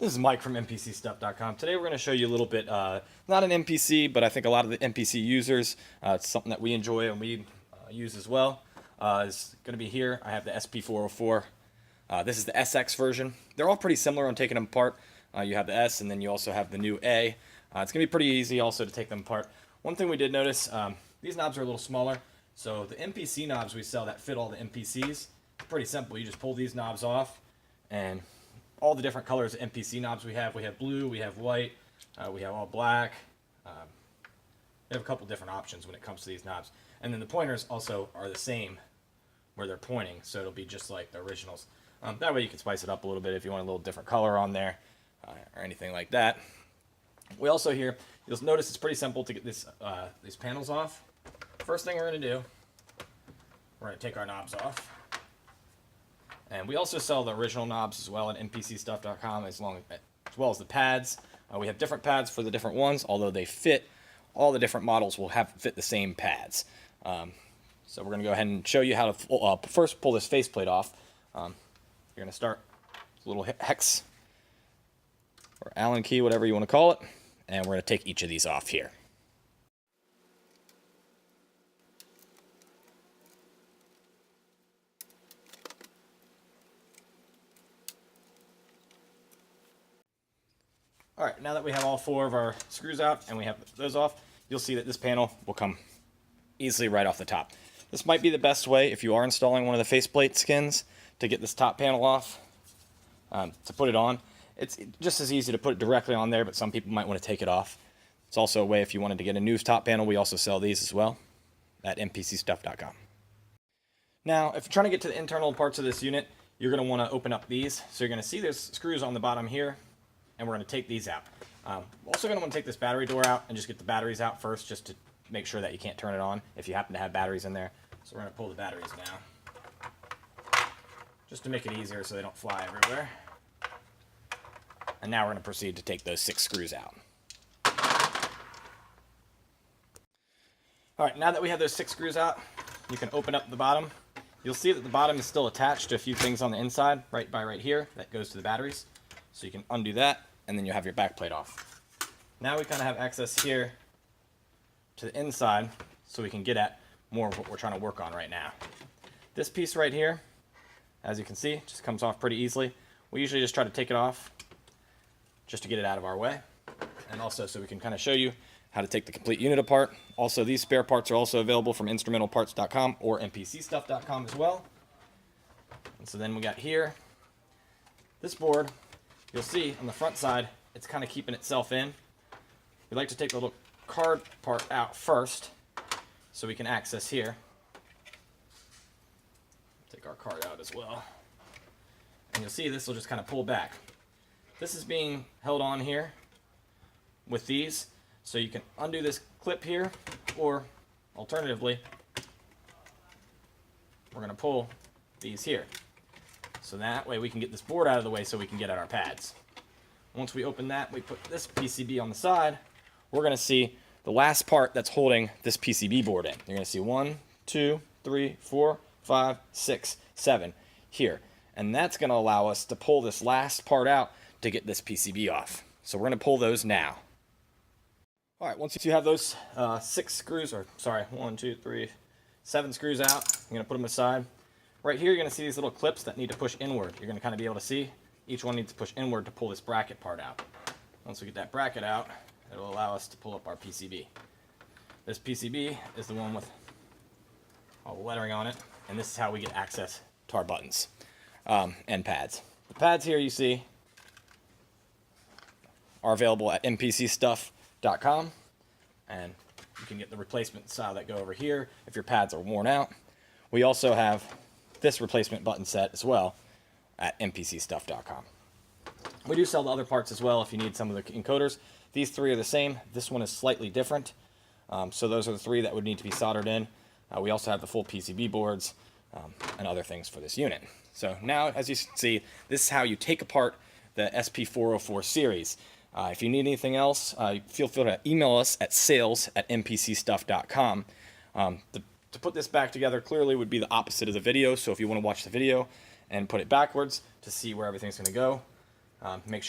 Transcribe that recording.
This is Mike from mpcstuff.com. Today we're going to show you a little bit, not an MPC, but I think a lot of the MPC users, it's something that we enjoy and we use as well. Is going to be here. I have the SP404. This is the SX version. They're all pretty similar on taking them apart. You have the S and then you also have the new A. It's going to be pretty easy also to take them apart. One thing we did notice, these knobs are a little smaller. So the MPC knobs we sell that fit all the MPCs, pretty simple. You just pull these knobs off, and all the different colors of MPC knobs we have blue, we have white, we have all black. We have a couple different options when it comes to these knobs. And then the pointers also are the same where they're pointing, so it'll be just like the originals. That way you can spice it up a little bit if you want a little different color on there or anything like that. We also here, you'll notice it's pretty simple to get this these panels off. First thing we're going to do, we're going to take our knobs off. And we also sell the original knobs as well at mpcstuff.com, as well as the pads. We have different pads for the different ones, although they fit. All the different models will fit the same pads. So we're going to go ahead and show you how to first pull this faceplate off. You're going to start with a little hex or Allen key, whatever you want to call it, and we're going to take each of these off here. Alright, now that we have all four of our screws out and we have those off, you'll see that this panel will come easily right off the top. This might be the best way if you are installing one of the faceplate skins to get this top panel off, to put it on. It's just as easy to put it directly on there, but some people might want to take it off. It's also a way if you wanted to get a new top panel. We also sell these as well at mpcstuff.com. Now, if you're trying to get to the internal parts of this unit, you're going to want to open up these. So you're going to see there's screws on the bottom here, and we're going to take these out. We're also going to want to take this battery door out and just get the batteries out first, just to make sure that you can't turn it on if you happen to have batteries in there. So we're going to pull the batteries now, just to make it easier so they don't fly everywhere. And now we're going to proceed to take those 6 screws out. Alright, now that we have those 6 screws out, you can open up the bottom. You'll see that the bottom is still attached to a few things on the inside, right here, that goes to the batteries. So you can undo that, and then you have your back plate off. Now we kind of have access here to the inside, so we can get at more of what we're trying to work on right now. This piece right here, as you can see, just comes off pretty easily. We usually just try to take it off just to get it out of our way, and also so we can kind of show you how to take the complete unit apart. Also, these spare parts are also available from instrumentalparts.com or mpcstuff.com as well. And so then we got here this board. You'll see on the front side, it's kind of keeping itself in. We like to take the little card part out first so we can access here. Take our card out as well. And you'll see this will just kind of pull back. This is being held on here with these, so you can undo this clip here, or alternatively, we're going to pull these here. So that way we can get this board out of the way so we can get at our pads. Once we open that, we put this PCB on the side, we're going to see the last part that's holding this PCB board in. You're going to see 1, 2, 3, 4, 5, 6, 7 here. And that's going to allow us to pull this last part out to get this PCB off. So we're going to pull those now. Alright, once you have those 6 screws, or sorry, 1, 2, 3, 7 screws out, you're going to put them aside. Right here, you're going to see these little clips that need to push inward. You're going to kind of be able to see each one needs to push inward to pull this bracket part out. Once we get that bracket out, it will allow us to pull up our PCB. This PCB is the one with all the lettering on it, and this is how we get access to our buttons and pads. The pads here you see are available at mpcstuff.com, and you can get the replacement style that go over here if your pads are worn out. We also have this replacement button set as well at mpcstuff.com. We do sell the other parts as well if you need some of the encoders. These 3 are the same. This one is slightly different. So those are the 3 that would need to be soldered in. We also have the full PCB boards and other things for this unit. So now, as you see, this is how you take apart the SP404 series. If you need anything else, feel free to email us at sales@mpcstuff.com. To put this back together clearly would be the opposite of the video, so if you want to watch the video and put it backwards to see where everything's going to go, make sure